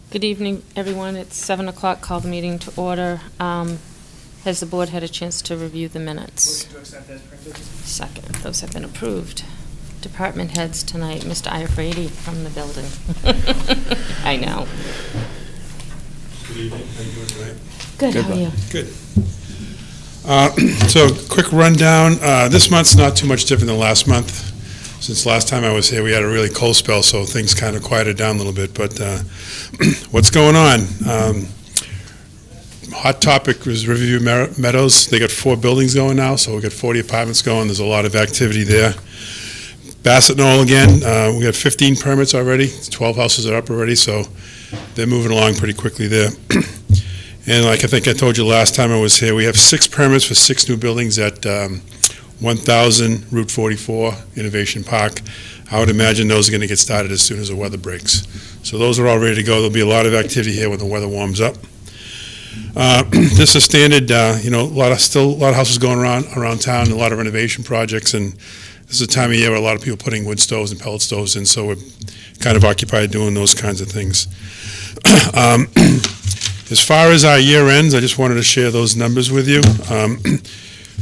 Good evening, everyone. It's 7 o'clock. Call the meeting to order. Has the board had a chance to review the minutes? Motion to accept as printed. Second. Those have been approved. Department heads tonight. Mr. Iafredi from the building. I know. Good evening. How you doing tonight? Good. How are you? Good. So, quick rundown. This month's not too much different than last month. Since last time I was here, we had a really cold spell, so things kind of quieted down a little bit. But what's going on? Hot topic was Riverview Meadows. They got 4 buildings going now, so we got 40 apartments going. There's a lot of activity there. Bassett Knoll again. We got 15 permits already. 12 houses are up already, so they're moving along pretty quickly there. And like I think I told you last time I was here, we have 6 permits for 6 new buildings at 1000 Route 44 Innovation Park. I would imagine those are going to get started as soon as the weather breaks. So those are all ready to go. There'll be a lot of activity here when the weather warms up. This is standard, a lot of houses going around town, a lot of renovation projects, and this is a time of year where a lot of people putting wood stoves and pellet stoves in, so we're kind of occupied doing those kinds of things. As far as our year ends, I just wanted to share those numbers with you.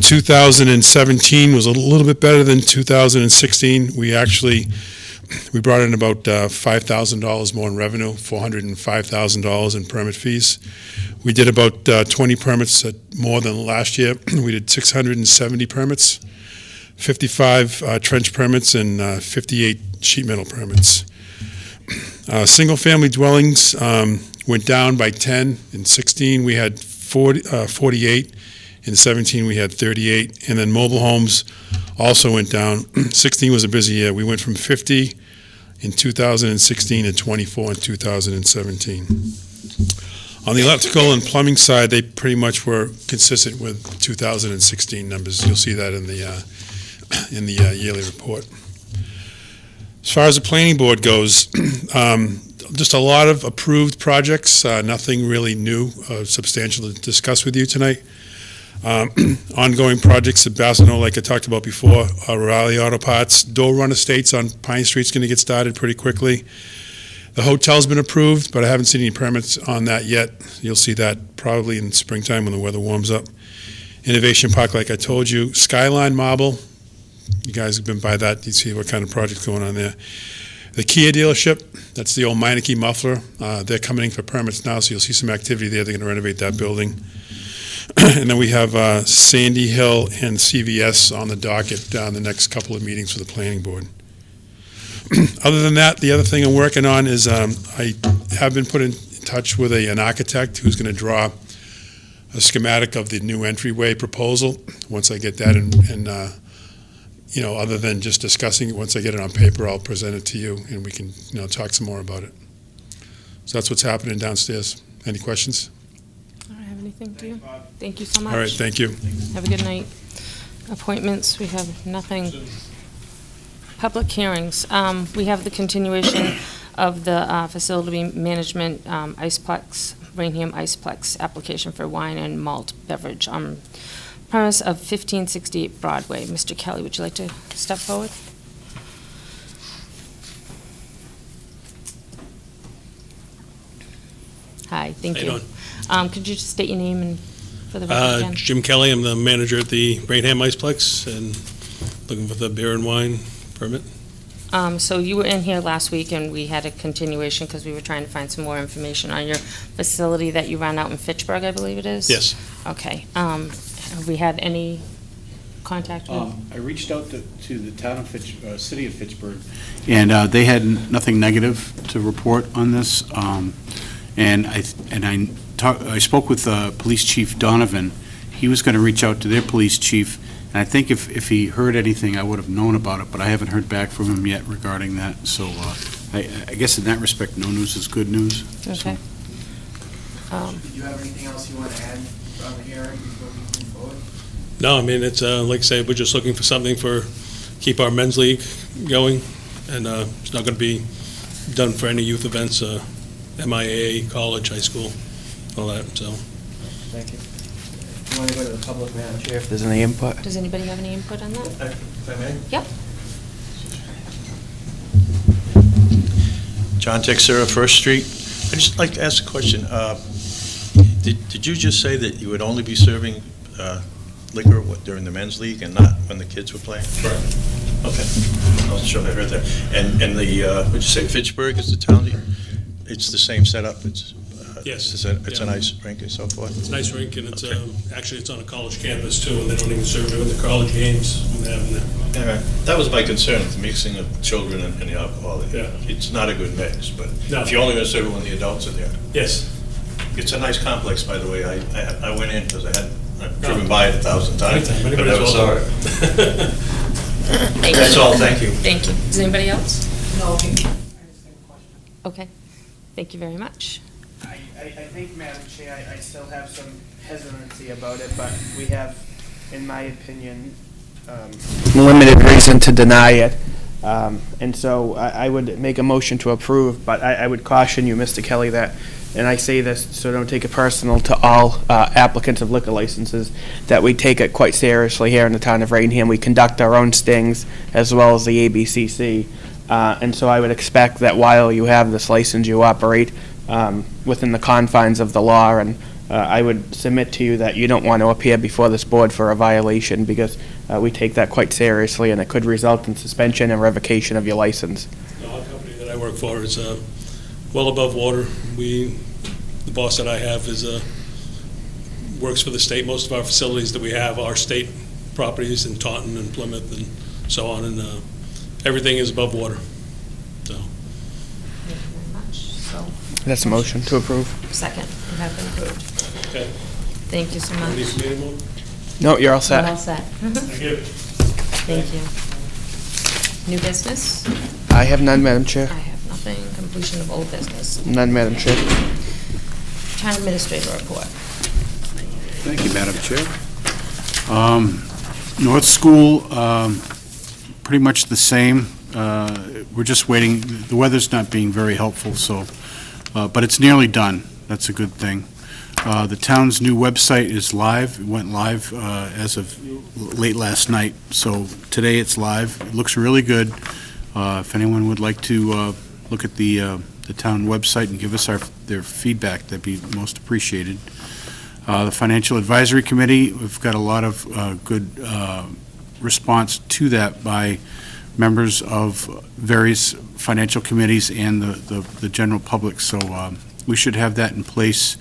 2017 was a little bit better than 2016. We brought in about $5,000 more in revenue, $405,000 in permit fees. We did about 20 permits more than last year. We did 670 permits, 55 trench permits, and 58 sheet metal permits. Single-family dwellings went down by 10. In 16, we had 48. In 17, we had 38. And then mobile homes also went down. 16 was a busy year. We went from 50 in 2016 to 24 in 2017. On the electrical and plumbing side, they pretty much were consistent with 2016 numbers. You'll see that in the yearly report. As far as the planning board goes, just a lot of approved projects, nothing really new, substantial to discuss with you tonight. Ongoing projects at Bassett Knoll, like I talked about before, Raleigh Auto Parts. Dole Run Estates on Pine Street's going to get started pretty quickly. The hotel's been approved, but I haven't seen any permits on that yet. You'll see that probably in springtime when the weather warms up. Innovation Park, like I told you. Skyline Marble, you guys have been by that. You see what kind of project's going on there. The Kia dealership, that's the old Meineke muffler. They're coming in for permits now, so you'll see some activity there. They're going to renovate that building. And then we have Sandy Hill and CVS on the docket the next couple of meetings for the planning board. Other than that, the other thing I'm working on is I have been put in touch with an architect who's going to draw a schematic of the new entryway proposal. Once I get that, and other than just discussing it, once I get it on paper, I'll present it to you, and we can talk some more about it. So that's what's happening downstairs. Any questions? Anything to you? Thank you so much. All right, thank you. Have a good night. Appointments, we have nothing. Public hearings, we have the continuation of the facility management Iceplex, Raynham Iceplex application for wine and malt beverage on premise of 1568 Broadway. Mr. Kelly, would you like to step forward? Hi, thank you. Could you just state your name and for the record again? Jim Kelly, I'm the manager at the Raynham Iceplex and looking for the beer and wine permit. So you were in here last week and we had a continuation because we were trying to find some more information on your facility that you run out in Fitchburg, I believe it is? Yes. Okay. Have we had any contact with? I reached out to the town of city of Fitchburg, and they had nothing negative to report on this. And I spoke with Police Chief Donovan. He was going to reach out to their police chief, and I think if he heard anything, I would have known about it, but I haven't heard back from him yet regarding that. So I guess in that respect, no news is good news. Okay. Did you have anything else you want to add on the hearing before we move forward? No, I mean, it's like I say, we're just looking for something keep our men's league going, and it's not going to be done for any youth events, MIAA, college, high school, all that, so. Thank you. You want to go to the public, Madam Chair, if there's any input? Does anybody have any input on that? If I may? Yep. John Texera, First Street. I'd just like to ask a question. Did you just say that you would only be serving liquor during the men's league and not when the kids were playing? Correct. Okay. I wasn't sure if I heard that. And the, what'd you say, Fitchburg is the town? It's the same setup? Yes. It's a Yeah. nice rink and so forth? It's a nice rink, and it's, Okay. actually, it's on a college campus, too, and they don't even serve it in the college games when they have them there. All right. That was my concern, the mixing of children and the alcohol. Yeah. It's not a good mix, but No. if you're only going to serve it when the adults are there. Yes. It's a nice complex, by the way. I went in because I've driven by it 1,000 times, Anytime, but anybody's never saw it. welcome. Thank you. That's all, thank you. Thank you. Does anybody else? No, I just have a question. Okay. Thank you very much. I think, Madam Chair, I still have some hesitancy about it, but we have, in my opinion, limited reason to deny it. And so I would make a motion to approve, but I would caution you, Mr. Kelly, that, and I say this so don't take it personal to all applicants of liquor licenses, that we take it quite seriously here in the town of Raynham. We conduct our own stings as well as the ABCC. And so I would expect that while you have this license, you operate within the confines of the law, and I would submit to you that you don't want to appear before this board for a violation, because we take that quite seriously, and it could result in suspension and revocation of your license. Our company that I work for is well above water. The boss that I have works for the state. Most of our facilities that we have are state properties in Taunton and Plymouth and so on, and everything is above water. So, Thank you very much. So, That's a motion to approve. second, you have been approved. okay. Thank you so much. Any for me anymore? No, you're all We're all set. set. Thank you. Thank you. New business? I have none, Madam Chair. I have nothing. Completion of old business. None, Madam Chair. Town administrator report. Thank you, Madam Chair. North School, pretty much the same. We're just waiting. The weather's not being very helpful, so, but it's nearly done. That's a good thing. The town's new website is live. It went live as of late last night, so today it's live. It looks really good. If anyone would like to look at the town website and give us their feedback, that'd be most appreciated. The Financial Advisory Committee, we've got a lot of good response to that by members of various financial committees and the general public, so we should have that in place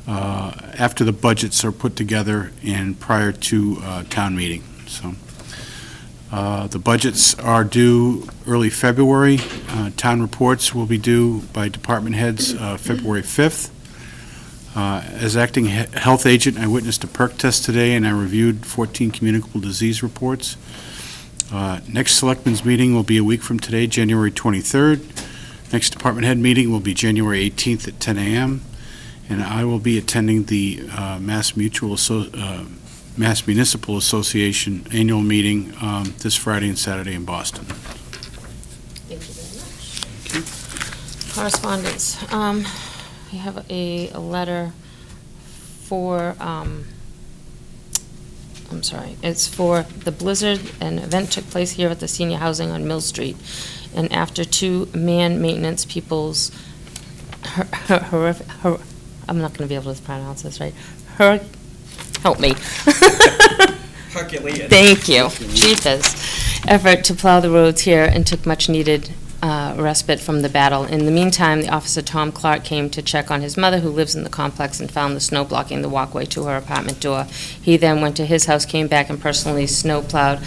after the budgets are put together and prior to town meeting. So the budgets are due early February. Town reports will be due by department heads February 5th. As acting health agent, I witnessed a perk test today, and I reviewed 14 communicable disease reports. Next Selectmen's meeting will be a week from today, January 23rd. Next department head meeting will be January 18th at 10 a.m., and I will be attending the Mass Municipal Association annual meeting this Friday and Saturday in Boston. Thank you very much. Correspondence. We have a letter for, I'm sorry, it's for the blizzard. An event took place here at the senior housing on Mill Street, and after two man maintenance people's I'm not going to be able to pronounce this right. Help me. Herculean. Thank you. Jeepers. Effort to plow the roads here and took much needed respite from the battle. In the meantime, the officer Tom Clark came to check on his mother, who lives in the complex, and found the snow blocking the walkway to her apartment door. He then went to his house, came back, and personally snow plowed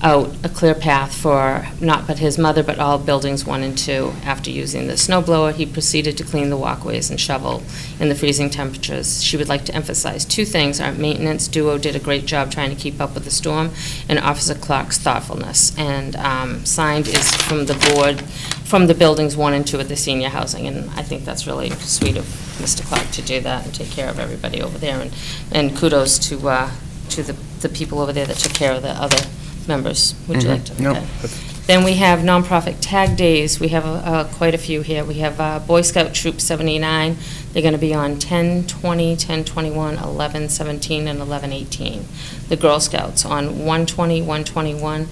out a clear path for not but his mother, but all buildings 1 and 2. After using the snow blower, he proceeded to clean the walkways and shovel in the freezing temperatures. She would like to emphasize 2 things. Our maintenance duo did a great job trying to keep up with the storm, and Officer Clark's thoughtfulness. And signed is from the board, from the buildings 1 and 2 at the senior housing, and I think that's really sweet of Mr. Clark to do that and take care of everybody over there, and kudos to the people over there that took care of the other members. Would you like to? No. Okay. Then we have nonprofit tag days. We have quite a few here. We have Boy Scout Troop 79. They're going to be on 10/20, 10/21, 11/17, and 11/18. The Girl Scouts on 1/20, 1/21,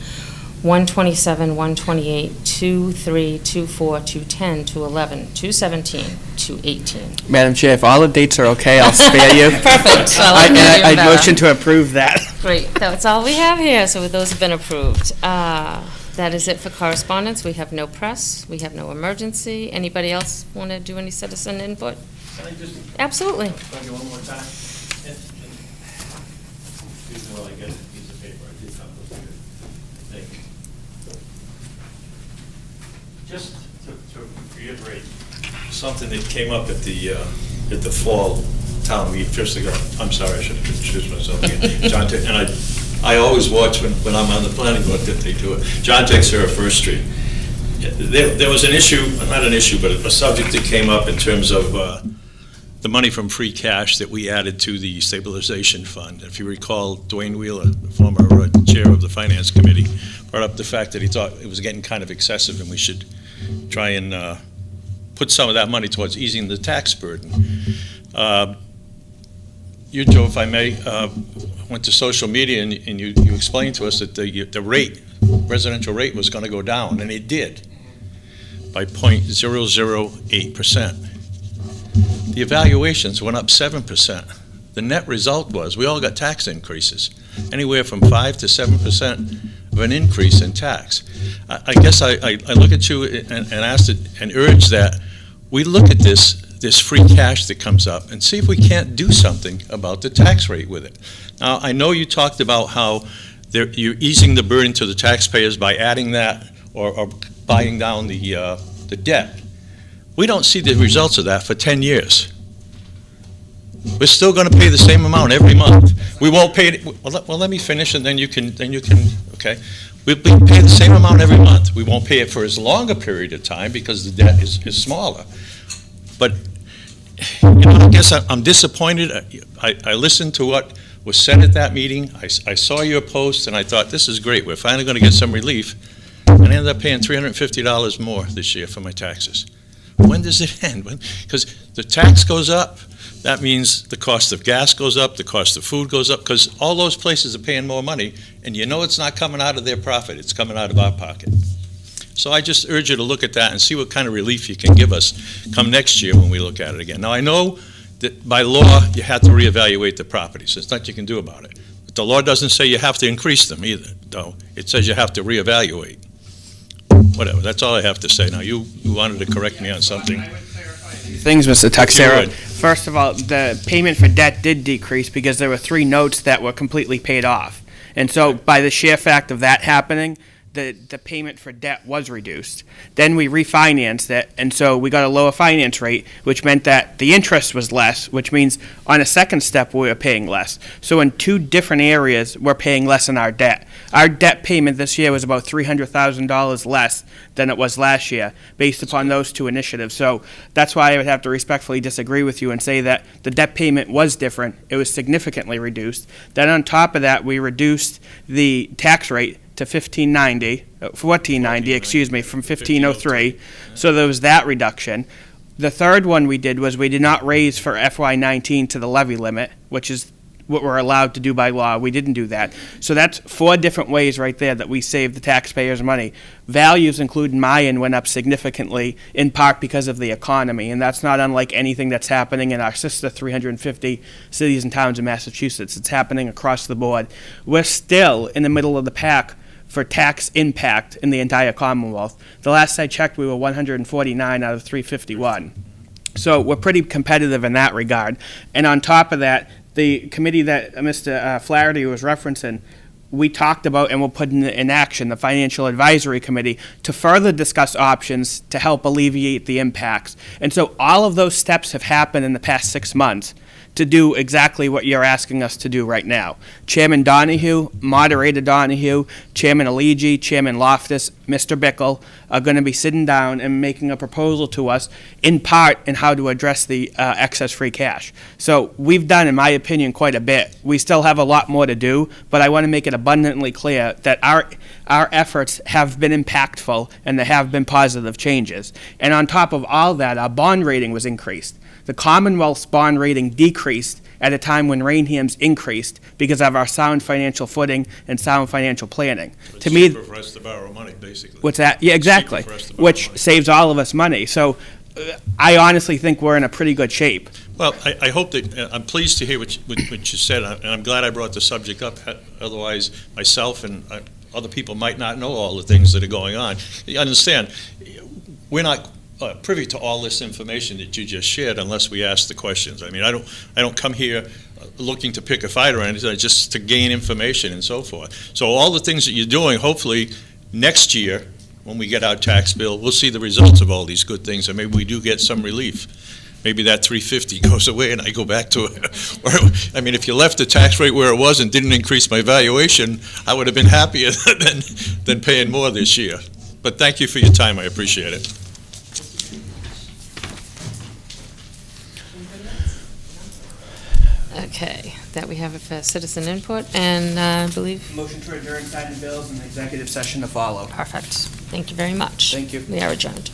1/27, 1/28, 2, 3, 2, 4, 2, 10, 2, 11, 2, 17, 2, 18. Madam Chair, if all the dates are okay, I'll spare you. Perfect. So I like that even I better. motion to approve that. Great, that's all we have here, so those have been approved. That is it for correspondence. We have no press, we have no emergency. Anybody else want to do any citizen input? Can I just Absolutely. tell you one more time? Excuse me while I get a piece of paper. I did come with you. Thank you. Just to reiterate, something that came up at the fall town meeting, first ago, I'm sorry, I should have introduced myself again. John, and I always watch when I'm on the planning board that they do it. John Texera, First Street. There was an issue, not an issue, but a subject that came up in terms of the money from free cash that we added to the stabilization fund. If you recall, Dwayne Wheeler, the former chair of the finance committee, brought up the fact that he thought it was getting kind of excessive and we should try and put some of that money towards easing the tax burden. You, Joe, if I may, went to social media and you explained to us that the rate, residential rate, was going to go down, and it did, by 0.008%. The evaluations went up 7%. The net result was we all got tax increases, anywhere from 5 to 7% of an increase in tax. I guess I look at you and ask it and urge that we look at this free cash that comes up and see if we can't do something about the tax rate with it. Now, I know you talked about how you're easing the burden to the taxpayers by adding that or buying down the debt. We don't see the results of that for 10 years. We're still going to pay the same amount every month. We won't pay it. Well, let me finish, and then you can. Okay. We pay the same amount every month. We won't pay it for as long a period of time because the debt is smaller. But I guess I'm disappointed. I listened to what was said at that meeting. I saw your post, and I thought, this is great. We're finally going to get some relief. And I ended up paying $350 more this year for my taxes. When does it end? Because the tax goes up. That means the cost of gas goes up, the cost of food goes up, because all those places are paying more money, and you know it's not coming out of their profit. It's coming out of our pocket. So I just urge you to look at that and see what kind of relief you can give us come next year when we look at it again. Now, I know that by law, you have to reevaluate the properties. There's nothing you can do about it. But the law doesn't say you have to increase them either, though. It says you have to reevaluate. Whatever, that's all I have to say. Now, you wanted to correct me on something. Things, Mr. Texera. Good. First of all, the payment for debt did decrease because there were 3 notes that were completely paid off. And so by the sheer fact of that happening, the payment for debt was reduced. Then we refinanced it, and so we got a lower finance rate, which meant that the interest was less, which means on a second step we were paying less. So in 2 different areas, we're paying less in our debt. Our debt payment this year was about $300,000 less than it was last year, based upon those 2 initiatives. So that's why I would have to respectfully disagree with you and say that the debt payment was different. It was significantly reduced. Then on top of that, we reduced the tax rate to $14.90, excuse me, from $15.03. So there was that reduction. The third one we did was we did not raise for FY19 to the levy limit, which is what we're allowed to do by law. We didn't do that. So that's 4 different ways right there that we saved the taxpayers money. Values, including Mayan, went up significantly, in part because of the economy, and that's not unlike anything that's happening in our sister 350 cities and towns in Massachusetts. It's happening across the board. We're still in the middle of the pack for tax impact in the entire Commonwealth. The last I checked, we were 149 out of 351. So we're pretty competitive in that regard. And on top of that, the committee that Mr. Flaherty was referencing, we talked about and we'll put in action the Financial Advisory Committee to further discuss options to help alleviate the impacts. And so all of those steps have happened in the past 6 months to do exactly what you're asking us to do right now. Chairman Donahue, Moderator Donahue, Chairman Aligi, Chairman Loftus, Mr. Bickle are going to be sitting down and making a proposal to us, in part, in how to address the excess free cash. So we've done, in my opinion, quite a bit. We still have a lot more to do, but I want to make it abundantly clear that our efforts have been impactful and there have been positive changes. And on top of all that, our bond rating was increased. The Commonwealth's bond rating decreased at a time when Raynham's increased because of our sound financial footing and sound financial planning. To me, for us to borrow money, basically. what's that? Yeah, exactly. Cheaper for us to borrow Which money. saves all of us money. So I honestly think we're in a pretty good shape. Well, I hope that, I'm pleased to hear what you said, and I'm glad I brought the subject up. Otherwise, myself and other people might not know all the things that are going on. You understand, we're not privy to all this information that you just shared unless we ask the questions. I mean, I don't come here looking to pick a fight or anything, just to gain information and so forth. So all the things that you're doing, hopefully, next year, when we get our tax bill, we'll see the results of all these good things, and maybe we do get some relief. Maybe that 350 goes away and I go back to it. Or, I mean, if you left the tax rate where it was and didn't increase my valuation, I would have been happier than paying more this year. But thank you for your time, I appreciate it. Okay, that we have it for citizen input, and I believe, Motion to adjourn, sign the bills, and executive session to follow. perfect. Thank you very much. Thank you. We are adjourned.